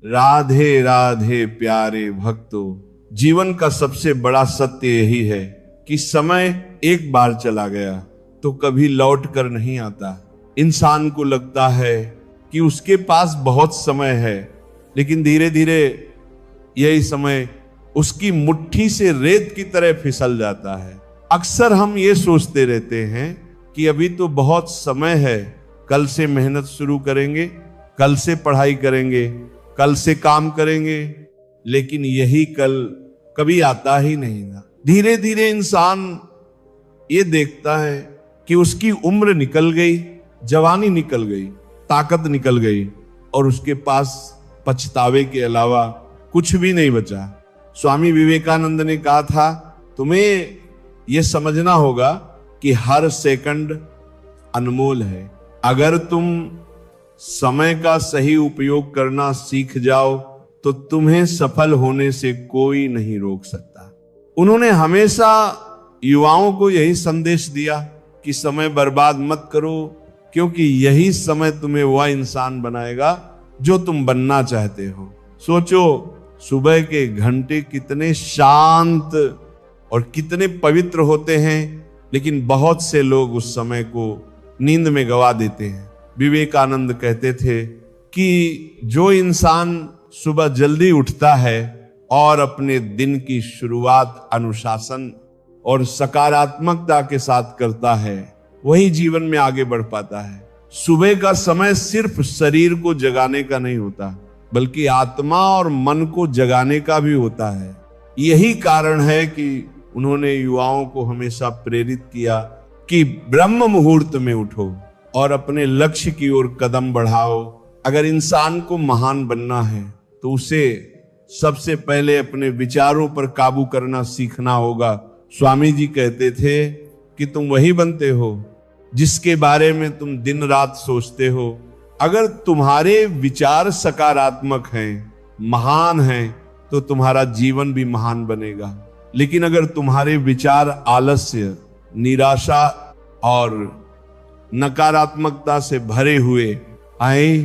राधे राधे प्यारे भक्तों, जीवन का सबसे बड़ा सत्य यही है कि समय एक बार चला गया तो कभी लौट कर नहीं आता। इंसान को लगता है कि उसके पास बहुत समय है, लेकिन धीरे धीरे यही समय उसकी मुट्ठी से रेत की तरह फिसल जाता है। अक्सर हम ये सोचते रहते हैं कि अभी तो बहुत समय है, कल से मेहनत शुरू करेंगे, कल से पढ़ाई करेंगे, कल से काम करेंगे, लेकिन यही कल कभी आता ही नहीं ना। धीरे धीरे इंसान ये देखता है कि उसकी उम्र निकल गई, जवानी निकल गई, ताकत निकल गई और उसके पास पछतावे के अलावा कुछ भी नहीं बचा। स्वामी विवेकानंद ने कहा था, तुम्हें यह समझना होगा कि हर सेकंड अनमोल है। अगर तुम समय का सही उपयोग करना सीख जाओ तो तुम्हें सफल होने से कोई नहीं रोक सकता। उन्होंने हमेशा युवाओं को यही संदेश दिया कि समय बर्बाद मत करो, क्योंकि यही समय तुम्हें वह इंसान बनाएगा जो तुम बनना चाहते हो। सोचो, सुबह के घंटे कितने शांत और कितने पवित्र होते हैं, लेकिन बहुत से लोग उस समय को नींद में गवा देते हैं। विवेकानंद कहते थे कि जो इंसान सुबह जल्दी उठता है और अपने दिन की शुरुआत अनुशासन और सकारात्मकता के साथ करता है, वही जीवन में आगे बढ़ पाता है। सुबह का समय सिर्फ शरीर को जगाने का नहीं होता, बल्कि आत्मा और मन को जगाने का भी होता है। यही कारण है कि उन्होंने युवाओं को हमेशा प्रेरित किया कि ब्रह्म मुहूर्त में उठो और अपने लक्ष्य की ओर कदम बढ़ाओ। अगर इंसान को महान बनना है तो उसे सबसे पहले अपने विचारों पर काबू करना सीखना होगा। स्वामी जी कहते थे कि तुम वही बनते हो जिसके बारे में तुम दिन रात सोचते हो। अगर तुम्हारे विचार सकारात्मक हैं, महान हैं, तो तुम्हारा जीवन भी महान बनेगा। लेकिन अगर तुम्हारे विचार आलस्य, निराशा और नकारात्मकता से भरे हुए आए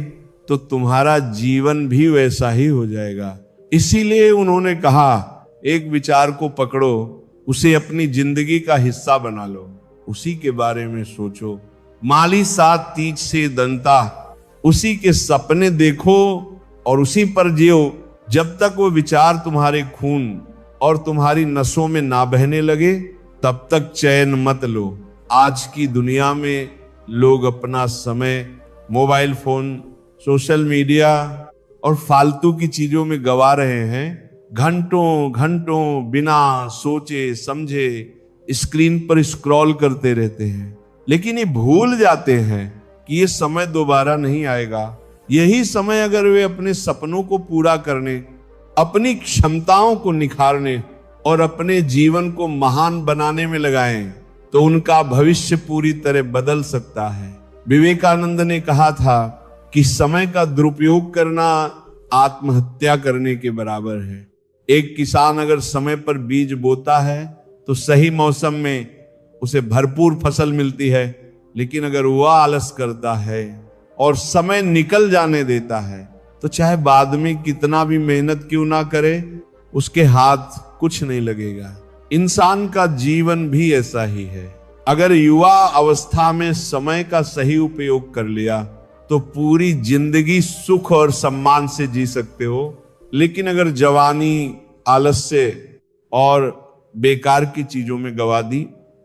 तो तुम्हारा जीवन भी वैसा ही हो जाएगा। इसीलिए उन्होंने कहा, एक विचार को पकड़ो, उसे अपनी जिंदगी का हिस्सा बना लो, उसी के बारे में सोचो। माली सात तीज से दंता, उसी के सपने देखो और उसी पर जियो। जब तक वो विचार तुम्हारे खून और तुम्हारी नसों में ना बहने लगे, तब तक चैन मत लो। आज की दुनिया में लोग अपना समय मोबाइल फोन, सोशल मीडिया और फालतू की चीजों में गवा रहे हैं। घंटों घंटों बिना सोचे समझे स्क्रीन पर स्क्रॉल करते रहते हैं, लेकिन ये भूल जाते हैं कि ये समय दोबारा नहीं आएगा। यही समय अगर वे अपने सपनों को पूरा करने, अपनी क्षमताओं को निखारने और अपने जीवन को महान बनाने में लगाएं, तो उनका भविष्य पूरी तरह बदल सकता है। विवेकानंद ने कहा था कि समय का दुरुपयोग करना आत्महत्या करने के बराबर है। एक किसान अगर समय पर बीज बोता है तो सही मौसम में उसे भरपूर फसल मिलती है, लेकिन अगर वह आलस करता है और समय निकल जाने देता है तो चाहे बाद में कितना भी मेहनत क्यों ना करे, उसके हाथ कुछ नहीं लगेगा। इंसान का जीवन भी ऐसा ही है। अगर युवा अवस्था में समय का सही उपयोग कर लिया तो पूरी जिंदगी सुख और सम्मान से जी सकते हो, लेकिन अगर जवानी आलस्य और बेकार की चीजों में गवा दी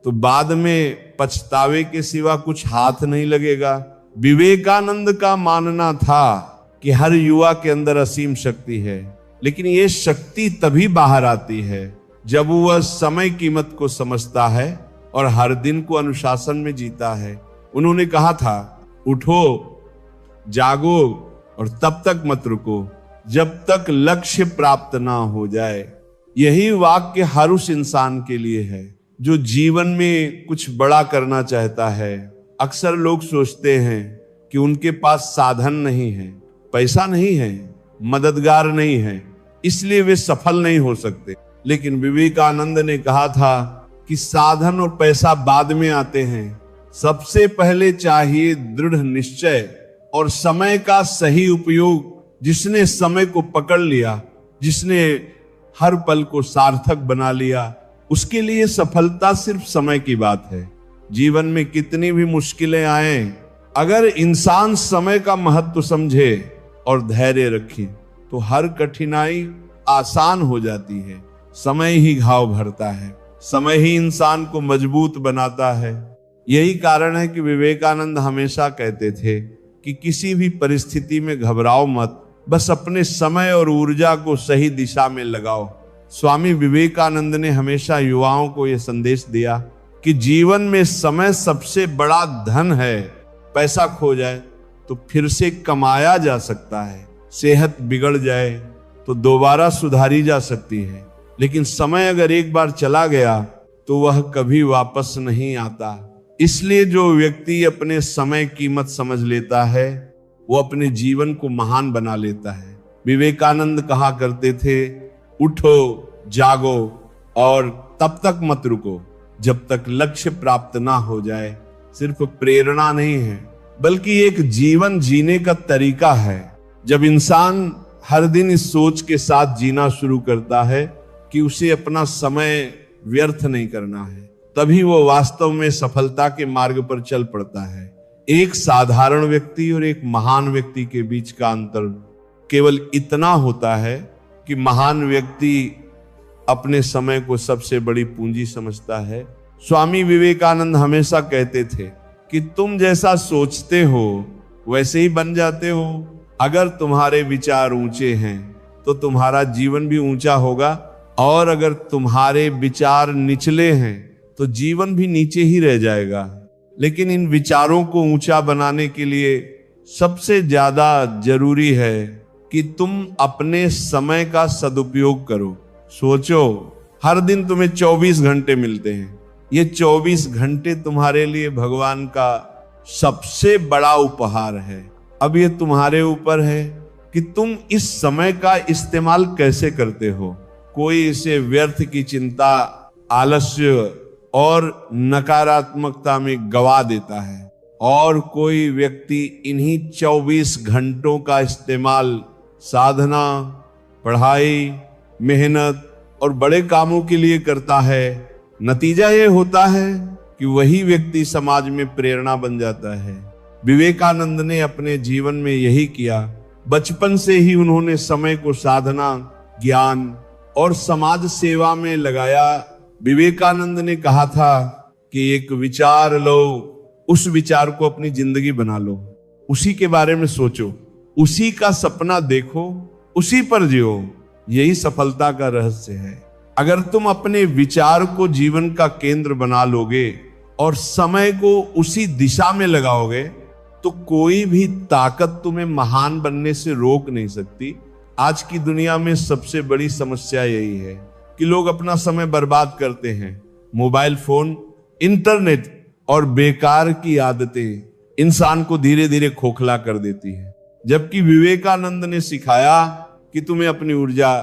तो बाद में पछतावे के सिवा कुछ हाथ नहीं लगेगा। विवेकानंद का मानना था कि हर युवा के अंदर असीम शक्ति है, लेकिन ये शक्ति तभी बाहर आती है जब वह समय कीमत को समझता है और हर दिन को अनुशासन में जीता है। उन्होंने कहा था, उठो, जागो और तब तक मत रुको जब तक लक्ष्य प्राप्त ना हो जाए। यही वाक्य हर उस इंसान के लिए है जो जीवन में कुछ बड़ा करना चाहता है। अक्सर लोग सोचते हैं कि उनके पास साधन नहीं है, पैसा नहीं है, मददगार नहीं है, इसलिए वे सफल नहीं हो सकते। लेकिन विवेकानंद ने कहा था कि साधन और पैसा बाद में आते हैं, सबसे पहले चाहिए दृढ़ निश्चय और समय का सही उपयोग। जिसने समय को पकड़ लिया, जिसने हर पल को सार्थक बना लिया, उसके लिए सफलता सिर्फ समय की बात है। जीवन में कितनी भी मुश्किलें आए, अगर इंसान समय का महत्व समझे और धैर्य रखे तो हर कठिनाई आसान हो जाती है। समय ही घाव भरता है, समय ही इंसान को मजबूत बनाता है। यही कारण है कि विवेकानंद हमेशा कहते थे कि किसी भी परिस्थिति में घबराओ मत, बस अपने समय और ऊर्जा को सही दिशा में लगाओ। स्वामी विवेकानंद ने हमेशा युवाओं को यह संदेश दिया कि जीवन में समय सबसे बड़ा धन है। पैसा खो जाए तो फिर से कमाया जा सकता है, सेहत बिगड़ जाए तो दोबारा सुधारी जा सकती है, लेकिन समय अगर एक बार चला गया तो वह कभी वापस नहीं आता। इसलिए जो व्यक्ति अपने समय कीमत समझ लेता है वो अपने जीवन को महान बना लेता है। विवेकानंद कहा करते थे, उठो, जागो और तब तक मत रुको जब तक लक्ष्य प्राप्त ना हो जाए। सिर्फ प्रेरणा नहीं है बल्कि एक जीवन जीने का तरीका है। जब इंसान हर दिन इस सोच के साथ जीना शुरू करता है कि उसे अपना समय व्यर्थ नहीं करना है, तभी वो वास्तव में सफलता के मार्ग पर चल पड़ता है। एक साधारण व्यक्ति और एक महान व्यक्ति के बीच का अंतर केवल इतना होता है कि महान व्यक्ति अपने समय को सबसे बड़ी पूंजी समझता है। स्वामी विवेकानंद हमेशा कहते थे कि तुम जैसा सोचते हो वैसे ही बन जाते हो। अगर तुम्हारे विचार ऊंचे हैं तो तुम्हारा जीवन भी ऊंचा होगा, और अगर तुम्हारे विचार निचले हैं तो जीवन भी नीचे ही रह जाएगा। लेकिन इन विचारों को ऊंचा बनाने के लिए सबसे ज्यादा जरूरी है कि तुम अपने समय का सदुपयोग करो। सोचो, हर दिन तुम्हें 24 घंटे मिलते हैं। ये 24 घंटे तुम्हारे लिए भगवान का सबसे बड़ा उपहार है। अब ये तुम्हारे ऊपर है कि तुम इस समय का इस्तेमाल कैसे करते हो। कोई इसे व्यर्थ की चिंता, आलस्य और नकारात्मकता में गवा देता है, और कोई व्यक्ति इन्हीं 24 घंटों का इस्तेमाल साधना, पढ़ाई, मेहनत और बड़े कामों के लिए करता है। नतीजा ये होता है कि वही व्यक्ति समाज में प्रेरणा बन जाता है। विवेकानंद ने अपने जीवन में यही किया। बचपन से ही उन्होंने समय को साधना, ज्ञान और समाज सेवा में लगाया। विवेकानंद ने कहा था कि एक विचार लो, उस विचार को अपनी जिंदगी बना लो, उसी के बारे में सोचो, उसी का सपना देखो, उसी पर जियो। यही सफलता का रहस्य है। अगर तुम अपने विचार को जीवन का केंद्र बना लोगे और समय को उसी दिशा में लगाओगे तो कोई भी ताकत तुम्हें महान बनने से रोक नहीं सकती। आज की दुनिया में सबसे बड़ी समस्या यही है कि लोग अपना समय बर्बाद करते हैं। मोबाइल फोन, इंटरनेट और बेकार की आदतें इंसान को धीरे धीरे खोखला कर देती है। जबकि विवेकानंद ने सिखाया कि तुम्हें अपनी ऊर्जा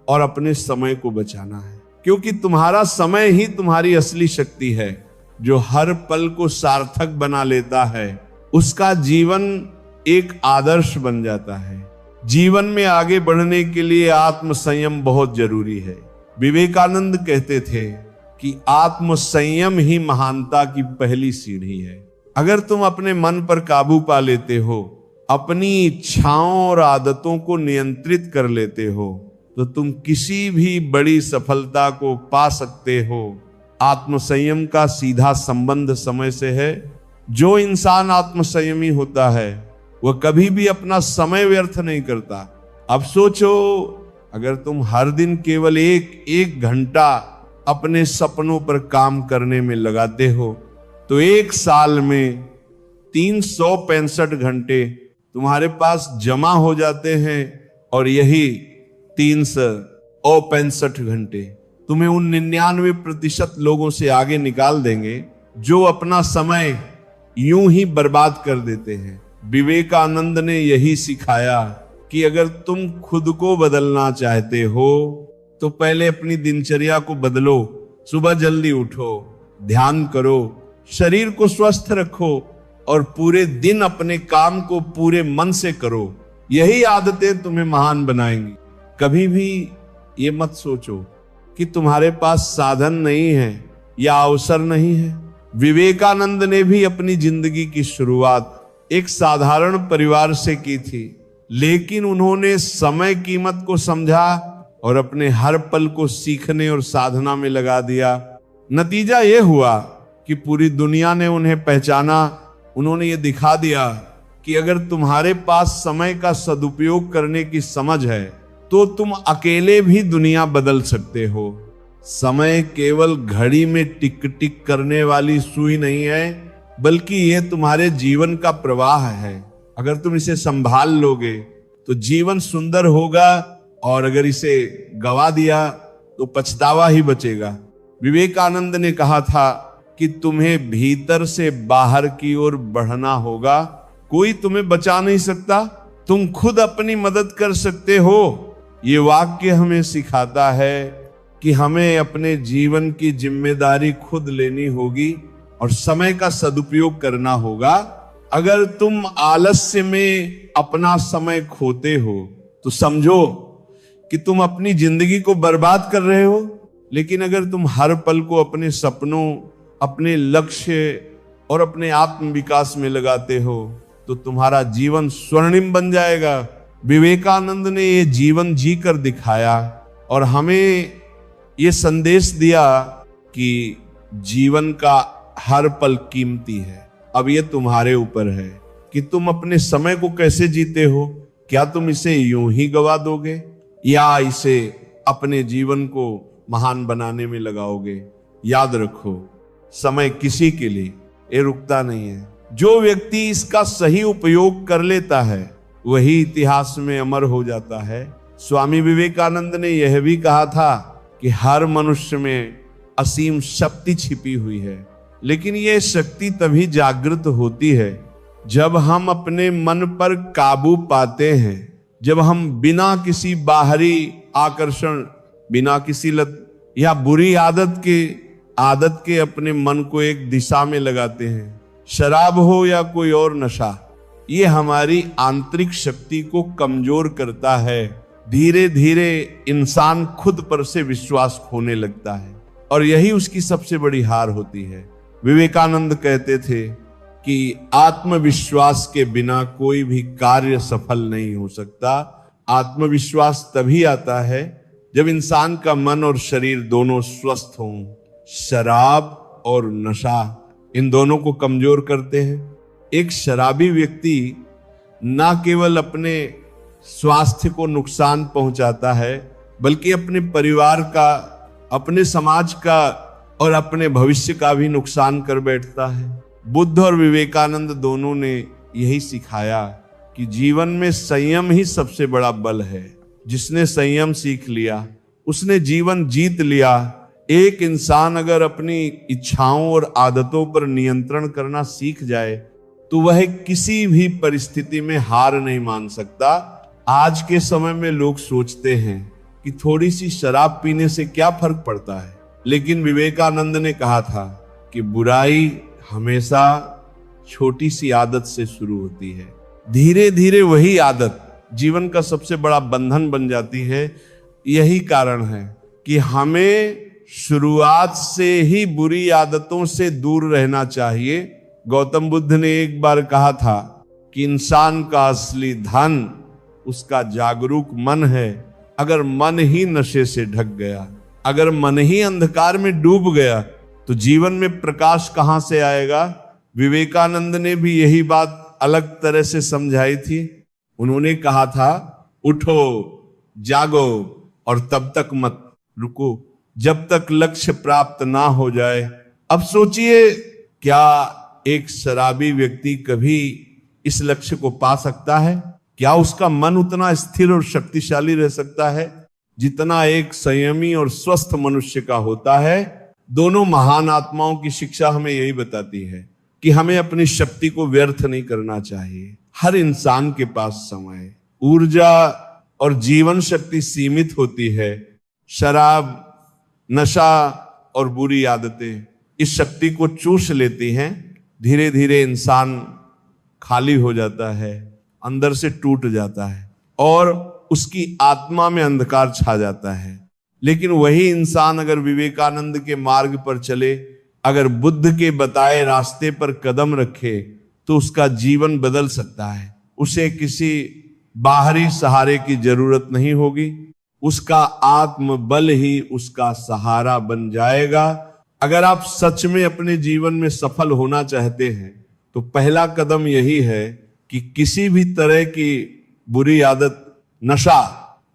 और अपने समय को बचाना है, क्योंकि तुम्हारा समय ही तुम्हारी असली शक्ति है। जो हर पल को सार्थक बना लेता है उसका जीवन एक आदर्श बन जाता है। जीवन में आगे बढ़ने के लिए आत्म संयम बहुत जरूरी है। विवेकानंद कहते थे कि आत्म संयम ही महानता की पहली सीढ़ी है। अगर तुम अपने मन पर काबू पा लेते हो, अपनी इच्छाओं और आदतों को नियंत्रित कर लेते हो, तो तुम किसी भी बड़ी सफलता को पा सकते हो। आत्मसंयम का सीधा संबंध समय से है। जो इंसान आत्मसंयमी होता है वह कभी भी अपना समय व्यर्थ नहीं करता। अब सोचो, अगर तुम हर दिन केवल एक घंटा अपने सपनों पर काम करने में लगाते हो तो एक साल में 365 घंटे तुम्हारे पास जमा हो जाते हैं, और यही 365 घंटे तुम्हें उन 99% लोगों से आगे निकाल देंगे जो अपना समय यूं ही बर्बाद कर देते हैं। विवेकानंद ने यही सिखाया कि अगर तुम खुद को बदलना चाहते हो तो पहले अपनी दिनचर्या को बदलो। सुबह जल्दी उठो, ध्यान करो, शरीर को स्वस्थ रखो और पूरे दिन अपने काम को पूरे मन से करो। यही आदतें तुम्हें महान बनाएंगी। कभी भी ये मत सोचो कि तुम्हारे पास साधन नहीं है या अवसर नहीं है। विवेकानंद ने भी अपनी जिंदगी की शुरुआत एक साधारण परिवार से की थी, लेकिन उन्होंने समय कीमत को समझा और अपने हर पल को सीखने और साधना में लगा दिया। नतीजा यह हुआ कि पूरी दुनिया ने उन्हें पहचाना। उन्होंने ये दिखा दिया कि अगर तुम्हारे पास समय का सदुपयोग करने की समझ है तो तुम अकेले भी दुनिया बदल सकते हो। समय केवल घड़ी में टिक टिक करने वाली सुई नहीं है, बल्कि यह तुम्हारे जीवन का प्रवाह है। अगर तुम इसे संभाल लोगे तो जीवन सुंदर होगा, और अगर इसे गवा दिया तो पछतावा ही बचेगा। विवेकानंद ने कहा था कि तुम्हें भीतर से बाहर की ओर बढ़ना होगा। कोई तुम्हें बचा नहीं सकता, तुम खुद अपनी मदद कर सकते हो। ये वाक्य हमें सिखाता है कि हमें अपने जीवन की जिम्मेदारी खुद लेनी होगी और समय का सदुपयोग करना होगा। अगर तुम आलस्य में अपना समय खोते हो तो समझो कि तुम अपनी जिंदगी को बर्बाद कर रहे हो। लेकिन अगर तुम हर पल को अपने सपनों, अपने लक्ष्य और अपने आत्म विकास में लगाते हो तो तुम्हारा जीवन स्वर्णिम बन जाएगा। विवेकानंद ने ये जीवन जी कर दिखाया और हमें ये संदेश दिया कि जीवन का हर पल कीमती है। अब ये तुम्हारे ऊपर है कि तुम अपने समय को कैसे जीते हो। क्या तुम इसे यूं ही गवा दोगे या इसे अपने जीवन को महान बनाने में लगाओगे। याद रखो, समय किसी के लिए ये रुकता नहीं है। जो व्यक्ति इसका सही उपयोग कर लेता है वही इतिहास में अमर हो जाता है। स्वामी विवेकानंद ने यह भी कहा था कि हर मनुष्य में असीम शक्ति छिपी हुई है, लेकिन यह शक्ति तभी जागृत होती है जब हम अपने मन पर काबू पाते हैं, जब हम बिना किसी बाहरी आकर्षण, बिना किसी लत या बुरी आदत के अपने मन को एक दिशा में लगाते हैं। शराब हो या कोई और नशा, ये हमारी आंतरिक शक्ति को कमजोर करता है। धीरे धीरे इंसान खुद पर से विश्वास खोने लगता है और यही उसकी सबसे बड़ी हार होती है। विवेकानंद कहते थे कि आत्मविश्वास के बिना कोई भी कार्य सफल नहीं हो सकता। आत्मविश्वास तभी आता है जब इंसान का मन और शरीर दोनों स्वस्थ हों। शराब और नशा इन दोनों को कमजोर करते हैं। एक शराबी व्यक्ति ना केवल अपने स्वास्थ्य को नुकसान पहुंचाता है, बल्कि अपने परिवार का, अपने समाज का और अपने भविष्य का भी नुकसान कर बैठता है। बुद्ध और विवेकानंद दोनों ने यही सिखाया कि जीवन में संयम ही सबसे बड़ा बल है। जिसने संयम सीख लिया उसने जीवन जीत लिया। एक इंसान अगर अपनी इच्छाओं और आदतों पर नियंत्रण करना सीख जाए तो वह किसी भी परिस्थिति में हार नहीं मान सकता। आज के समय में लोग सोचते हैं कि थोड़ी सी शराब पीने से क्या फर्क पड़ता है, लेकिन विवेकानंद ने कहा था कि बुराई हमेशा छोटी सी आदत से शुरू होती है। धीरे धीरे वही आदत जीवन का सबसे बड़ा बंधन बन जाती है। यही कारण है कि हमें शुरुआत से ही बुरी आदतों से दूर रहना चाहिए। गौतम बुद्ध ने एक बार कहा था कि इंसान का असली धन उसका जागरूक मन है। अगर मन ही नशे से ढक गया, अगर मन ही अंधकार में डूब गया तो जीवन में प्रकाश कहां से आएगा। विवेकानंद ने भी यही बात अलग तरह से समझाई थी। उन्होंने कहा था, उठो, जागो और तब तक मत रुको जब तक लक्ष्य प्राप्त ना हो जाए। अब सोचिए, क्या एक शराबी व्यक्ति कभी इस लक्ष्य को पा सकता है? क्या उसका मन उतना स्थिर और शक्तिशाली रह सकता है जितना एक संयमी और स्वस्थ मनुष्य का होता है? दोनों महान आत्माओं की शिक्षा हमें यही बताती है कि हमें अपनी शक्ति को व्यर्थ नहीं करना चाहिए। हर इंसान के पास समय, ऊर्जा और जीवन शक्ति सीमित होती है। शराब, नशा और बुरी आदतें इस शक्ति को चूस लेती हैं। धीरे धीरे इंसान खाली हो जाता है। अंदर से टूट जाता है और उसकी आत्मा में अंधकार छा जाता है। लेकिन वही इंसान अगर विवेकानंद के मार्ग पर चले, अगर बुद्ध के बताए रास्ते पर कदम रखे, तो उसका जीवन बदल सकता है। उसे किसी बाहरी सहारे की जरूरत नहीं होगी, उसका आत्मबल ही उसका सहारा बन जाएगा। अगर आप सच में अपने जीवन में सफल होना चाहते हैं तो पहला कदम यही है कि किसी भी तरह की बुरी आदत, नशा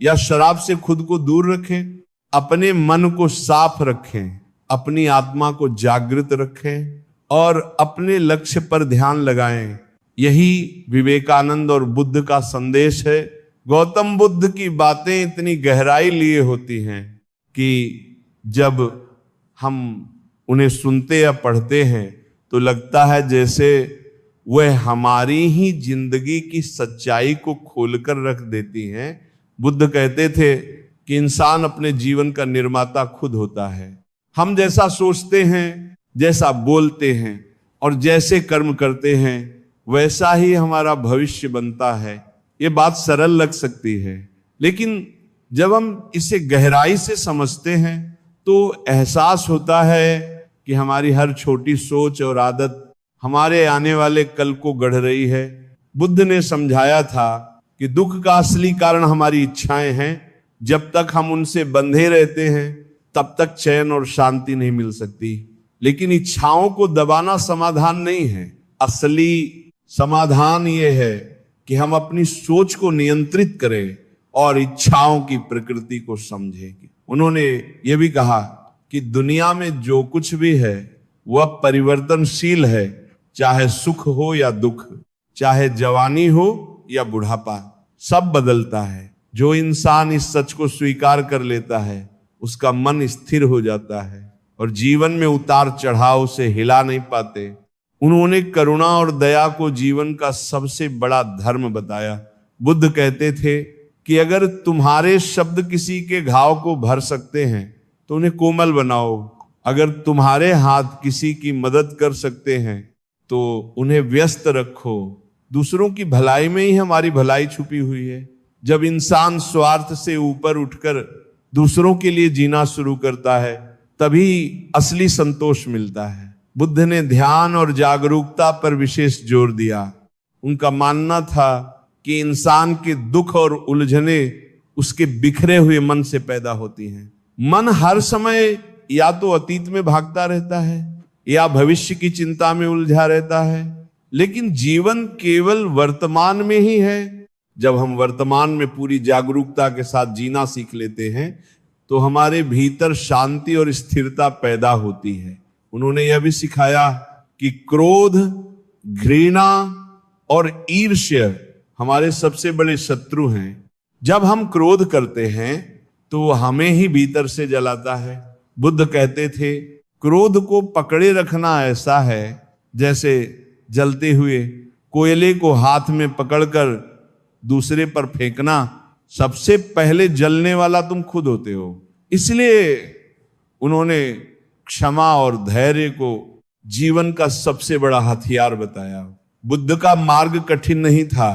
या शराब से खुद को दूर रखें, अपने मन को साफ रखें, अपनी आत्मा को जागृत रखें और अपने लक्ष्य पर ध्यान लगाएं। यही विवेकानंद और बुद्ध का संदेश है। गौतम बुद्ध की बातें इतनी गहराई लिए होती हैं कि जब हम उन्हें सुनते या पढ़ते हैं तो लगता है जैसे वह हमारी ही जिंदगी की सच्चाई को खोलकर रख देती हैं। बुद्ध कहते थे कि इंसान अपने जीवन का निर्माता खुद होता है। हम जैसा सोचते हैं, जैसा बोलते हैं और जैसे कर्म करते हैं, वैसा ही हमारा भविष्य बनता है। ये बात सरल लग सकती है, लेकिन जब हम इसे गहराई से समझते हैं तो एहसास होता है कि हमारी हर छोटी सोच और आदत हमारे आने वाले कल को गढ़ रही है। बुद्ध ने समझाया था कि दुख का असली कारण हमारी इच्छाएं हैं। जब तक हम उनसे बंधे रहते हैं तब तक चैन और शांति नहीं मिल सकती। लेकिन इच्छाओं को दबाना समाधान नहीं है। असली समाधान यह है कि हम अपनी सोच को नियंत्रित करें और इच्छाओं की प्रकृति को समझें। उन्होंने ये भी कहा कि दुनिया में जो कुछ भी है वह परिवर्तनशील है, चाहे सुख हो या दुख, चाहे जवानी हो या बुढ़ापा, सब बदलता है। जो इंसान इस सच को स्वीकार कर लेता है उसका मन स्थिर हो जाता है और जीवन में उतार चढ़ाव से हिला नहीं पाते। उन्होंने करुणा और दया को जीवन का सबसे बड़ा धर्म बताया। बुद्ध कहते थे कि अगर तुम्हारे शब्द किसी के घाव को भर सकते हैं तो उन्हें कोमल बनाओ। अगर तुम्हारे हाथ किसी की मदद कर सकते हैं तो उन्हें व्यस्त रखो। दूसरों की भलाई में ही हमारी भलाई छुपी हुई है। जब इंसान स्वार्थ से ऊपर उठकर दूसरों के लिए जीना शुरू करता है तभी असली संतोष मिलता है। बुद्ध ने ध्यान और जागरूकता पर विशेष जोर दिया। उनका मानना था कि इंसान के दुख और उलझने उसके बिखरे हुए मन से पैदा होती हैं। मन हर समय या तो अतीत में भागता रहता है या भविष्य की चिंता में उलझा रहता है, लेकिन जीवन केवल वर्तमान में ही है। जब हम वर्तमान में पूरी जागरूकता के साथ जीना सीख लेते हैं तो हमारे भीतर शांति और स्थिरता पैदा होती है। उन्होंने यह भी सिखाया कि क्रोध, घृणा और ईर्ष्या हमारे सबसे बड़े शत्रु हैं। जब हम क्रोध करते हैं तो हमें ही भीतर से जलाता है। बुद्ध कहते थे क्रोध को पकड़े रखना ऐसा है जैसे जलते हुए कोयले को हाथ में पकड़कर दूसरे पर फेंकना। सबसे पहले जलने वाला तुम खुद होते हो। इसलिए उन्होंने क्षमा और धैर्य को जीवन का सबसे बड़ा हथियार बताया। बुद्ध का मार्ग कठिन नहीं था।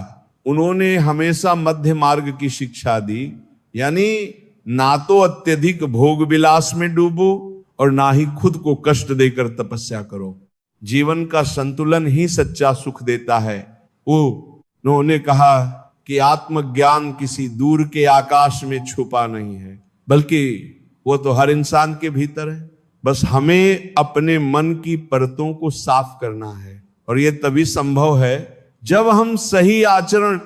उन्होंने हमेशा मध्य मार्ग की शिक्षा दी, यानी ना तो अत्यधिक भोग विलास में डूबो और ना ही खुद को कष्ट देकर तपस्या करो। जीवन का संतुलन ही सच्चा सुख देता है। उन्होंने कहा कि आत्मज्ञान किसी दूर के आकाश में छुपा नहीं है, बल्कि वो तो हर इंसान के भीतर है। बस हमें अपने मन की परतों को साफ करना है और ये तभी संभव है जब हम सही आचरण,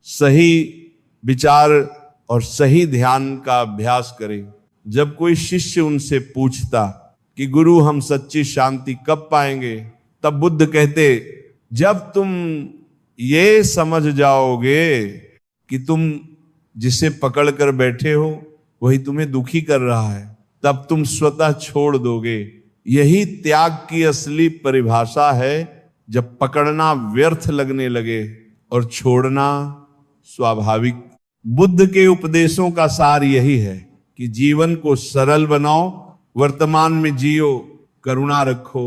सही विचार और सही ध्यान का अभ्यास करें। जब कोई शिष्य उनसे पूछता कि गुरु हम सच्ची शांति कब पाएंगे, तब बुद्ध कहते जब तुम ये समझ जाओगे कि तुम जिसे पकड़ कर बैठे हो वही तुम्हें दुखी कर रहा है, तब तुम स्वतः छोड़ दोगे। यही त्याग की असली परिभाषा है, जब पकड़ना व्यर्थ लगने लगे और छोड़ना स्वाभाविक। बुद्ध के उपदेशों का सार यही है कि जीवन को सरल बनाओ, वर्तमान में जियो, करुणा रखो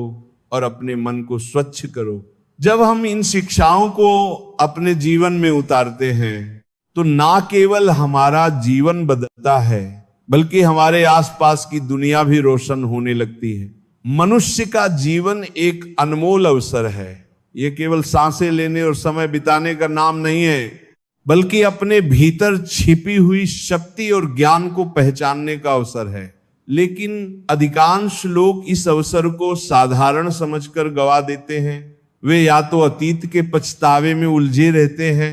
और अपने मन को स्वच्छ करो। जब हम इन शिक्षाओं को अपने जीवन में उतारते हैं तो ना केवल हमारा जीवन बदलता है बल्कि हमारे आसपास की दुनिया भी रोशन होने लगती है। मनुष्य का जीवन एक अनमोल अवसर है। ये केवल सांसें लेने और समय बिताने का नाम नहीं है, बल्कि अपने भीतर छिपी हुई शक्ति और ज्ञान को पहचानने का अवसर है। लेकिन अधिकांश लोग इस अवसर को साधारण समझकर गवा देते हैं। वे या तो अतीत के पछतावे में उलझे रहते हैं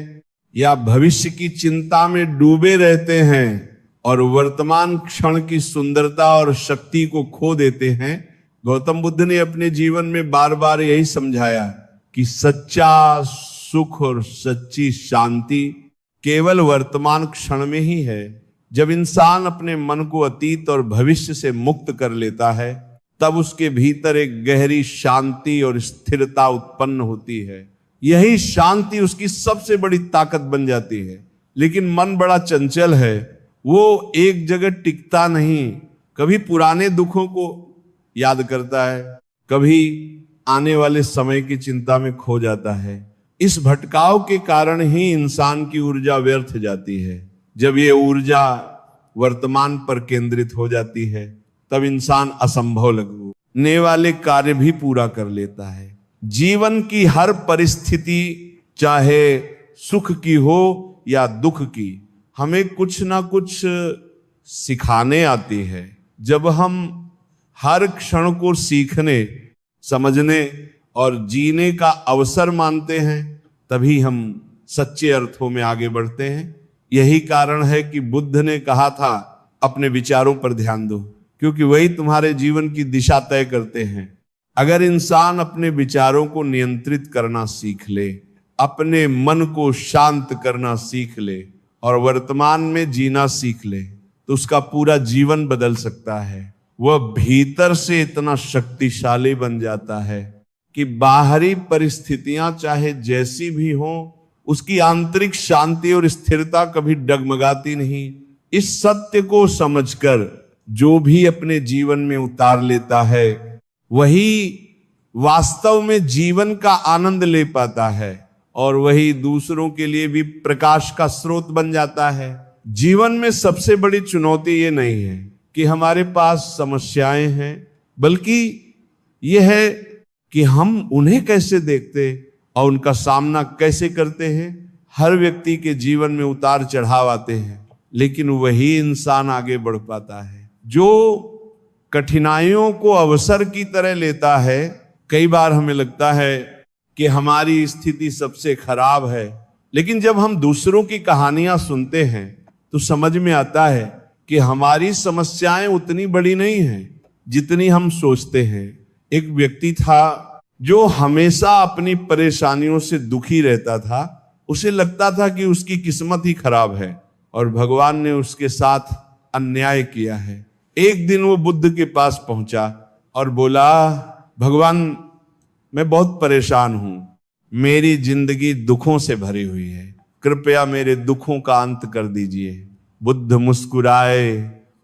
या भविष्य की चिंता में डूबे रहते हैं और वर्तमान क्षण की सुंदरता और शक्ति को खो देते हैं। गौतम बुद्ध ने अपने जीवन में बार बार यही समझाया कि सच्चा सुख और सच्ची शांति केवल वर्तमान क्षण में ही है। जब इंसान अपने मन को अतीत और भविष्य से मुक्त कर लेता है तब उसके भीतर एक गहरी शांति और स्थिरता उत्पन्न होती है। यही शांति उसकी सबसे बड़ी ताकत बन जाती है। लेकिन मन बड़ा चंचल है, वो एक जगह टिकता नहीं। कभी पुराने दुखों को याद करता है, कभी आने वाले समय की चिंता में खो जाता है। इस भटकाव के कारण ही इंसान की ऊर्जा व्यर्थ जाती है। जब ये ऊर्जा वर्तमान पर केंद्रित हो जाती है तब इंसान असंभव लगने वाले कार्य भी पूरा कर लेता है। जीवन की हर परिस्थिति, चाहे सुख की हो या दुख की, हमें कुछ ना कुछ सिखाने आती है। जब हम हर क्षण को सीखने, समझने और जीने का अवसर मानते हैं तभी हम सच्चे अर्थों में आगे बढ़ते हैं। यही कारण है कि बुद्ध ने कहा था अपने विचारों पर ध्यान दो, क्योंकि वही तुम्हारे जीवन की दिशा तय करते हैं। अगर इंसान अपने विचारों को नियंत्रित करना सीख ले, अपने मन को शांत करना सीख ले और वर्तमान में जीना सीख ले तो उसका पूरा जीवन बदल सकता है। वह भीतर से इतना शक्तिशाली बन जाता है कि बाहरी परिस्थितियां चाहे जैसी भी हों, उसकी आंतरिक शांति और स्थिरता कभी डगमगाती नहीं। इस सत्य को समझकर जो भी अपने जीवन में उतार लेता है वही वास्तव में जीवन का आनंद ले पाता है और वही दूसरों के लिए भी प्रकाश का स्रोत बन जाता है। जीवन में सबसे बड़ी चुनौती ये नहीं है कि हमारे पास समस्याएं हैं, बल्कि यह है कि हम उन्हें कैसे देखते और उनका सामना कैसे करते हैं। हर व्यक्ति के जीवन में उतार चढ़ाव आते हैं, लेकिन वही इंसान आगे बढ़ पाता है जो कठिनाइयों को अवसर की तरह लेता है। कई बार हमें लगता है कि हमारी स्थिति सबसे खराब है, लेकिन जब हम दूसरों की कहानियां सुनते हैं तो समझ में आता है कि हमारी समस्याएं उतनी बड़ी नहीं हैं जितनी हम सोचते हैं। एक व्यक्ति था जो हमेशा अपनी परेशानियों से दुखी रहता था। उसे लगता था कि उसकी किस्मत ही खराब है और भगवान ने उसके साथ अन्याय किया है। एक दिन वो बुद्ध के पास पहुंचा और बोला, भगवान मैं बहुत परेशान हूं, मेरी जिंदगी दुखों से भरी हुई है, कृपया मेरे दुखों का अंत कर दीजिए। बुद्ध मुस्कुराए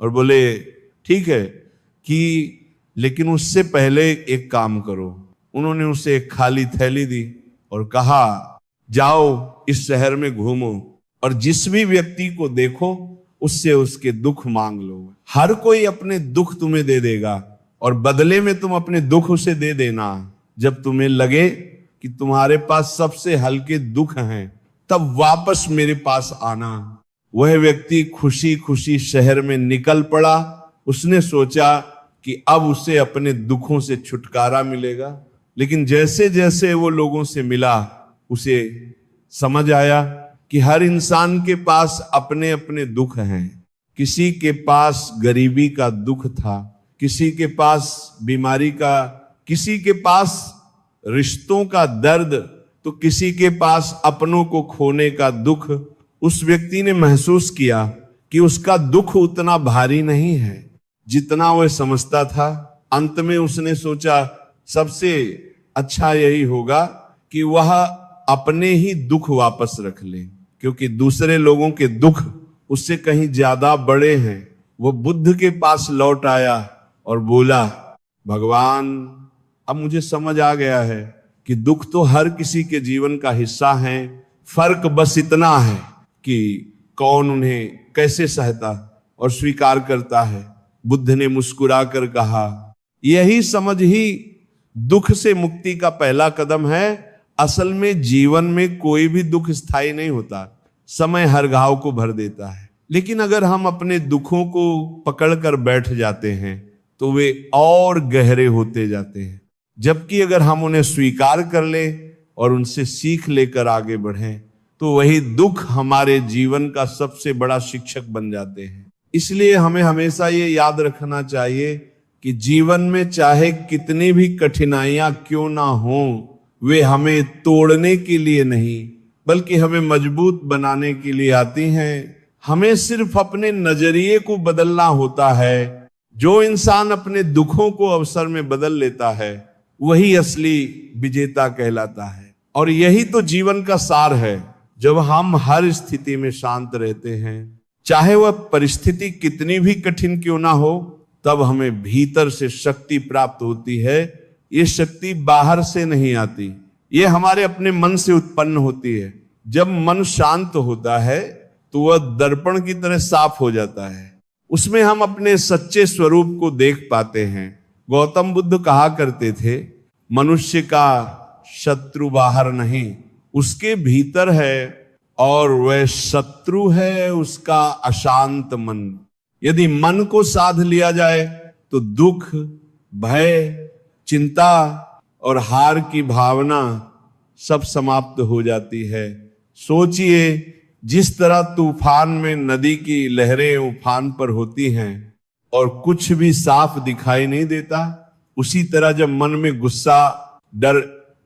और बोले, ठीक है कि लेकिन उससे पहले एक काम करो। उन्होंने उसे एक खाली थैली दी और कहा, जाओ इस शहर में घूमो और जिस भी व्यक्ति को देखो उससे उसके दुख मांग लो। हर कोई अपने दुख तुम्हें दे देगा और बदले में तुम अपने दुख उसे दे देना। जब तुम्हें लगे कि तुम्हारे पास सबसे हल्के दुख हैं तब वापस मेरे पास आना। वह व्यक्ति खुशी खुशी शहर में निकल पड़ा। उसने सोचा कि अब उसे अपने दुखों से छुटकारा मिलेगा, लेकिन जैसे जैसे वो लोगों से मिला उसे समझ आया कि हर इंसान के पास अपने अपने दुख हैं। किसी के पास गरीबी का दुख था, किसी के पास बीमारी का, किसी के पास रिश्तों का दर्द, तो किसी के पास अपनों को खोने का दुख। उस व्यक्ति ने महसूस किया कि उसका दुख उतना भारी नहीं है जितना वह समझता था। अंत में उसने सोचा सबसे अच्छा यही होगा कि वह अपने ही दुख वापस रख ले, क्योंकि दूसरे लोगों के दुख उससे कहीं ज्यादा बड़े हैं। वो बुद्ध के पास लौट आया और बोला, भगवान अब मुझे समझ आ गया है कि दुख तो हर किसी के जीवन का हिस्सा है, फर्क बस इतना है कि कौन उन्हें कैसे सहता और स्वीकार करता है। बुद्ध ने मुस्कुरा कर कहा, यही समझ ही दुख से मुक्ति का पहला कदम है। असल में जीवन में कोई भी दुख स्थायी नहीं होता, समय हर घाव को भर देता है। लेकिन अगर हम अपने दुखों को पकड़कर बैठ जाते हैं तो वे और गहरे होते जाते हैं, जबकि अगर हम उन्हें स्वीकार कर ले और उनसे सीख लेकर आगे बढ़ें तो वही दुख हमारे जीवन का सबसे बड़ा शिक्षक बन जाते हैं। इसलिए हमें हमेशा ये याद रखना चाहिए कि जीवन में चाहे कितनी भी कठिनाइयां क्यों ना हो, वे हमें तोड़ने के लिए नहीं बल्कि हमें मजबूत बनाने के लिए आती हैं। हमें सिर्फ अपने नजरिए को बदलना होता है। जो इंसान अपने दुखों को अवसर में बदल लेता है वही असली विजेता कहलाता है। और यही तो जीवन का सार है। जब हम हर स्थिति में शांत रहते हैं, चाहे वह परिस्थिति कितनी भी कठिन क्यों ना हो, तब हमें भीतर से शक्ति प्राप्त होती है। ये शक्ति बाहर से नहीं आती, ये हमारे अपने मन से उत्पन्न होती है। जब मन शांत होता है तो वह दर्पण की तरह साफ हो जाता है, उसमें हम अपने सच्चे स्वरूप को देख पाते हैं। गौतम बुद्ध कहा करते थे, मनुष्य का शत्रु बाहर नहीं, उसके भीतर है, और वह शत्रु है उसका अशांत मन। यदि मन को साध लिया जाए तो दुख, भय, चिंता और हार की भावना सब समाप्त हो जाती है। सोचिए, जिस तरह तूफान में नदी की लहरें उफान पर होती हैं और कुछ भी साफ दिखाई नहीं देता, उसी तरह जब मन में गुस्सा, डर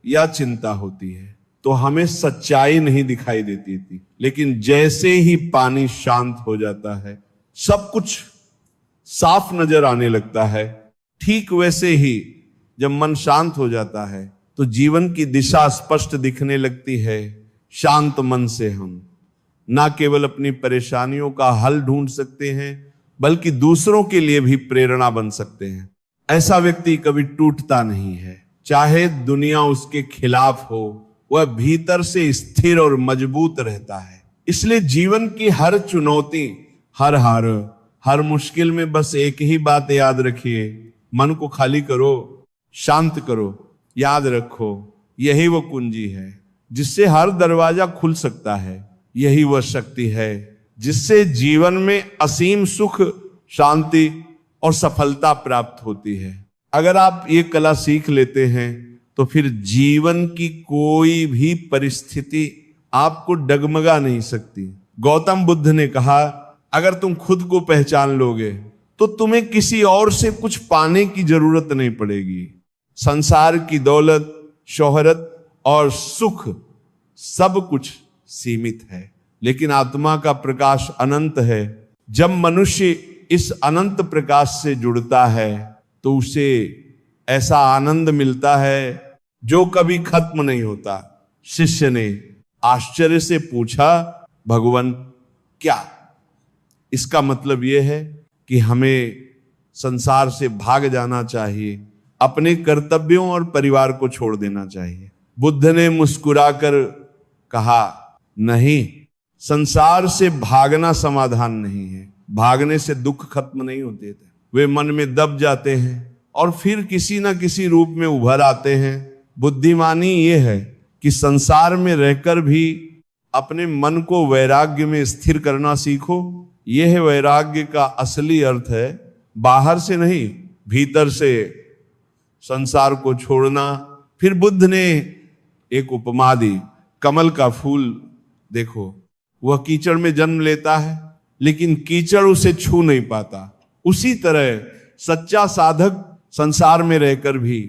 या चिंता होती है तो हमें सच्चाई नहीं दिखाई देती थी। लेकिन जैसे ही पानी शांत हो जाता है, सब कुछ साफ नजर आने लगता है। ठीक वैसे ही जब मन शांत हो जाता है तो जीवन की दिशा स्पष्ट दिखने लगती है। शांत मन से हम ना केवल अपनी परेशानियों का हल ढूंढ सकते हैं बल्कि दूसरों के लिए भी प्रेरणा बन सकते हैं। ऐसा व्यक्ति कभी टूटता नहीं है, चाहे दुनिया उसके खिलाफ हो, वह भीतर से स्थिर और मजबूत रहता है। इसलिए जीवन की हर चुनौती, हर हार, हर मुश्किल में बस एक ही बात याद रखिए, मन को खाली करो, शांत करो। याद रखो, यही वो कुंजी है जिससे हर दरवाजा खुल सकता है। यही वह शक्ति है जिससे जीवन में असीम सुख, शांति और सफलता प्राप्त होती है। अगर आप ये कला सीख लेते हैं तो फिर जीवन की कोई भी परिस्थिति आपको डगमगा नहीं सकती। गौतम बुद्ध ने कहा, अगर तुम खुद को पहचान लोगे तो तुम्हें किसी और से कुछ पाने की जरूरत नहीं पड़ेगी। संसार की दौलत, शोहरत और सुख सब कुछ सीमित है, लेकिन आत्मा का प्रकाश अनंत है। जब मनुष्य इस अनंत प्रकाश से जुड़ता है तो उसे ऐसा आनंद मिलता है जो कभी खत्म नहीं होता। शिष्य ने आश्चर्य से पूछा, भगवान क्या? इसका मतलब यह है कि हमें संसार से भाग जाना चाहिए, अपने कर्तव्यों और परिवार को छोड़ देना चाहिए। बुद्ध ने मुस्कुराकर कहा, नहीं, संसार से भागना समाधान नहीं है। भागने से दुख खत्म नहीं होते थे, वे मन में दब जाते हैं और फिर किसी ना किसी रूप में उभर आते हैं। बुद्धिमानी ये है कि संसार में रहकर भी अपने मन को वैराग्य में स्थिर करना सीखो। यह वैराग्य का असली अर्थ है, बाहर से नहीं, भीतर से संसार को छोड़ना। फिर बुद्ध ने एक उपमा दी, कमल का फूल देखो, वह कीचड़ में जन्म लेता है लेकिन कीचड़ उसे छू नहीं पाता। उसी तरह सच्चा साधक संसार में रहकर भी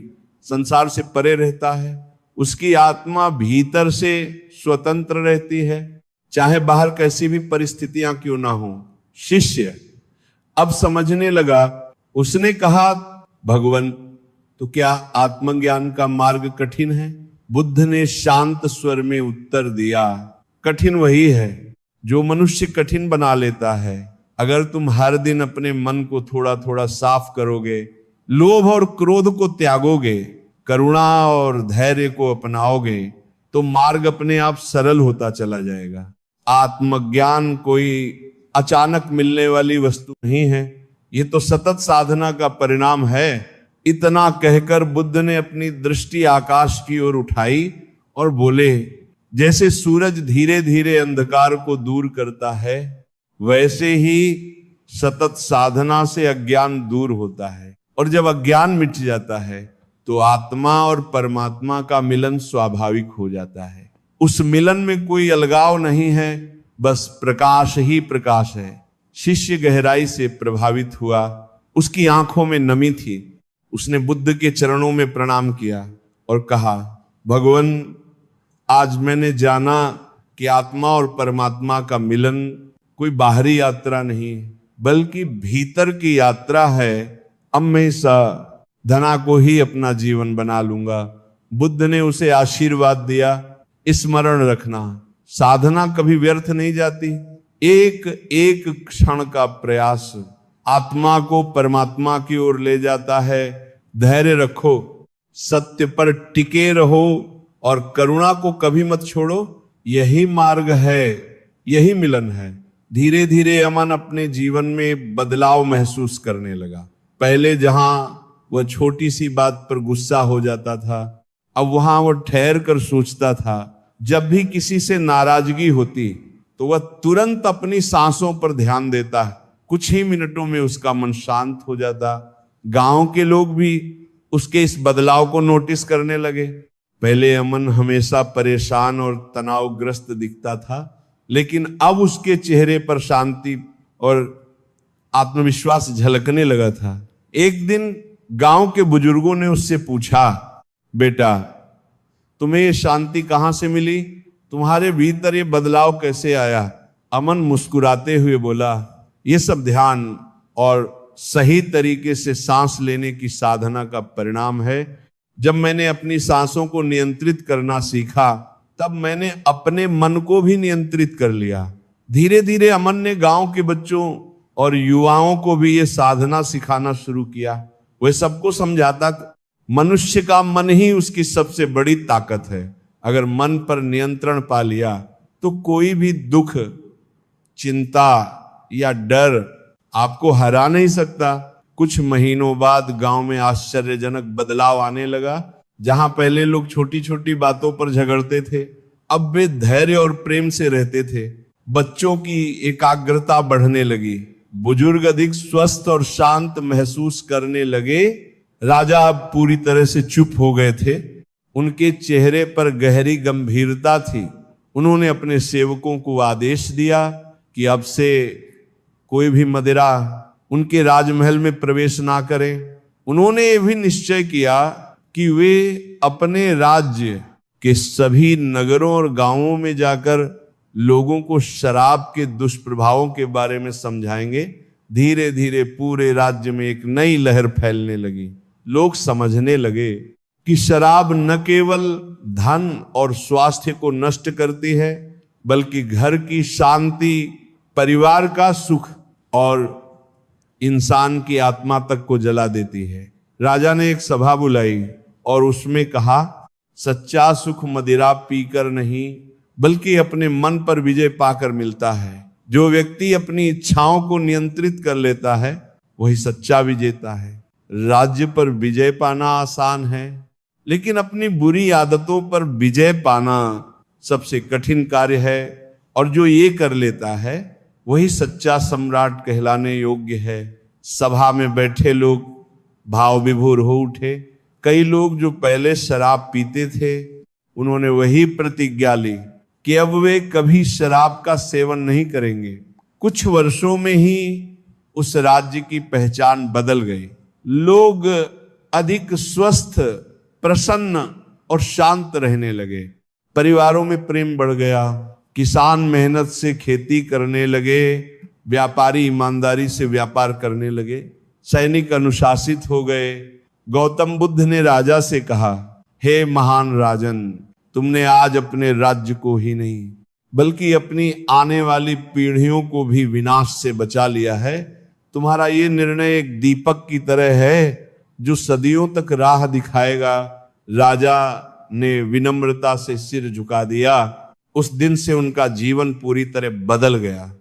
संसार से परे रहता है। उसकी आत्मा भीतर से स्वतंत्र रहती है, चाहे बाहर कैसी भी परिस्थितियां क्यों ना हो। शिष्य अब समझने लगा। उसने कहा, भगवान, तो क्या आत्मज्ञान का मार्ग कठिन है? बुद्ध ने शांत स्वर में उत्तर दिया, कठिन वही है जो मनुष्य कठिन बना लेता है। अगर तुम हर दिन अपने मन को थोड़ा थोड़ा साफ करोगे, लोभ और क्रोध को त्यागोगे, करुणा और धैर्य को अपनाओगे तो मार्ग अपने आप सरल होता चला जाएगा। आत्मज्ञान कोई अचानक मिलने वाली वस्तु नहीं है, ये तो सतत साधना का परिणाम है। इतना कहकर बुद्ध ने अपनी दृष्टि आकाश की ओर उठाई और बोले, जैसे सूरज धीरे धीरे अंधकार को दूर करता है, वैसे ही सतत साधना से अज्ञान दूर होता है। और जब अज्ञान मिट जाता है तो आत्मा और परमात्मा का मिलन स्वाभाविक हो जाता है। उस मिलन में कोई अलगाव नहीं है, बस प्रकाश ही प्रकाश है। शिष्य गहराई से प्रभावित हुआ, उसकी आंखों में नमी थी। उसने बुद्ध के चरणों में प्रणाम किया और कहा, भगवान, आज मैंने जाना कि आत्मा और परमात्मा का मिलन कोई बाहरी यात्रा नहीं बल्कि भीतर की यात्रा है। अब मैं इस धना को ही अपना जीवन बना लूंगा। बुद्ध ने उसे आशीर्वाद दिया, स्मरण रखना, साधना कभी व्यर्थ नहीं जाती। एक एक क्षण का प्रयास आत्मा को परमात्मा की ओर ले जाता है। धैर्य रखो, सत्य पर टिके रहो और करुणा को कभी मत छोड़ो। यही मार्ग है, यही मिलन है। धीरे धीरे अमन अपने जीवन में बदलाव महसूस करने लगा। पहले जहां वह छोटी सी बात पर गुस्सा हो जाता था, अब वहां वह ठहर कर सोचता था। जब भी किसी से नाराजगी होती तो वह तुरंत अपनी सांसों पर ध्यान देता। कुछ ही मिनटों में उसका मन शांत हो जाता। गांव के लोग भी उसके इस बदलाव को नोटिस करने लगे। पहले अमन हमेशा परेशान और तनावग्रस्त दिखता था, लेकिन अब उसके चेहरे पर शांति और आत्मविश्वास झलकने लगा था। एक दिन गांव के बुजुर्गों ने उससे पूछा, बेटा, तुम्हें ये शांति कहां से मिली? तुम्हारे भीतर ये बदलाव कैसे आया? अमन मुस्कुराते हुए बोला, ये सब ध्यान और सही तरीके से सांस लेने की साधना का परिणाम है। जब मैंने अपनी सांसों को नियंत्रित करना सीखा, तब मैंने अपने मन को भी नियंत्रित कर लिया। धीरे धीरे अमन ने गांव के बच्चों और युवाओं को भी ये साधना सिखाना शुरू किया। वह सबको समझाता, मनुष्य का मन ही उसकी सबसे बड़ी ताकत है। अगर मन पर नियंत्रण पा लिया तो कोई भी दुख, चिंता या डर आपको हरा नहीं सकता। कुछ महीनों बाद गांव में आश्चर्यजनक बदलाव आने लगा। जहां पहले लोग छोटी छोटी बातों पर झगड़ते थे, अब वे धैर्य और प्रेम से रहते थे। बच्चों की एकाग्रता बढ़ने लगी, बुजुर्ग अधिक स्वस्थ और शांत महसूस करने लगे। राजा पूरी तरह से चुप हो गए थे, उनके चेहरे पर गहरी गंभीरता थी। उन्होंने अपने सेवकों को आदेश दिया कि अब से कोई भी मदिरा उनके राजमहल में प्रवेश ना करे। उन्होंने यह भी निश्चय किया कि वे अपने राज्य के सभी नगरों और गांवों में जाकर लोगों को शराब के दुष्प्रभावों के बारे में समझाएंगे। धीरे धीरे पूरे राज्य में एक नई लहर फैलने लगी। लोग समझने लगे कि शराब न केवल धन और स्वास्थ्य को नष्ट करती है, बल्कि घर की शांति, परिवार का सुख और इंसान की आत्मा तक को जला देती है। राजा ने एक सभा बुलाई और उसमें कहा, सच्चा सुख मदिरा पीकर नहीं बल्कि अपने मन पर विजय पाकर मिलता है। जो व्यक्ति अपनी इच्छाओं को नियंत्रित कर लेता है वही सच्चा विजेता है। राज्य पर विजय पाना आसान है, लेकिन अपनी बुरी आदतों पर विजय पाना सबसे कठिन कार्य है। और जो ये कर लेता है वही सच्चा सम्राट कहलाने योग्य है। सभा में बैठे लोग भाव विभोर हो उठे। कई लोग जो पहले शराब पीते थे, उन्होंने वही प्रतिज्ञा ली कि अब वे कभी शराब का सेवन नहीं करेंगे। कुछ वर्षों में ही उस राज्य की पहचान बदल गई। लोग अधिक स्वस्थ, प्रसन्न और शांत रहने लगे। परिवारों में प्रेम बढ़ गया। किसान मेहनत से खेती करने लगे, व्यापारी ईमानदारी से व्यापार करने लगे, सैनिक अनुशासित हो गए। गौतम बुद्ध ने राजा से कहा, हे महान राजन, तुमने आज अपने राज्य को ही नहीं बल्कि अपनी आने वाली पीढ़ियों को भी विनाश से बचा लिया है। तुम्हारा ये निर्णय एक दीपक की तरह है जो सदियों तक राह दिखाएगा। राजा ने विनम्रता से सिर झुका दिया। उस दिन से उनका जीवन पूरी तरह बदल गया।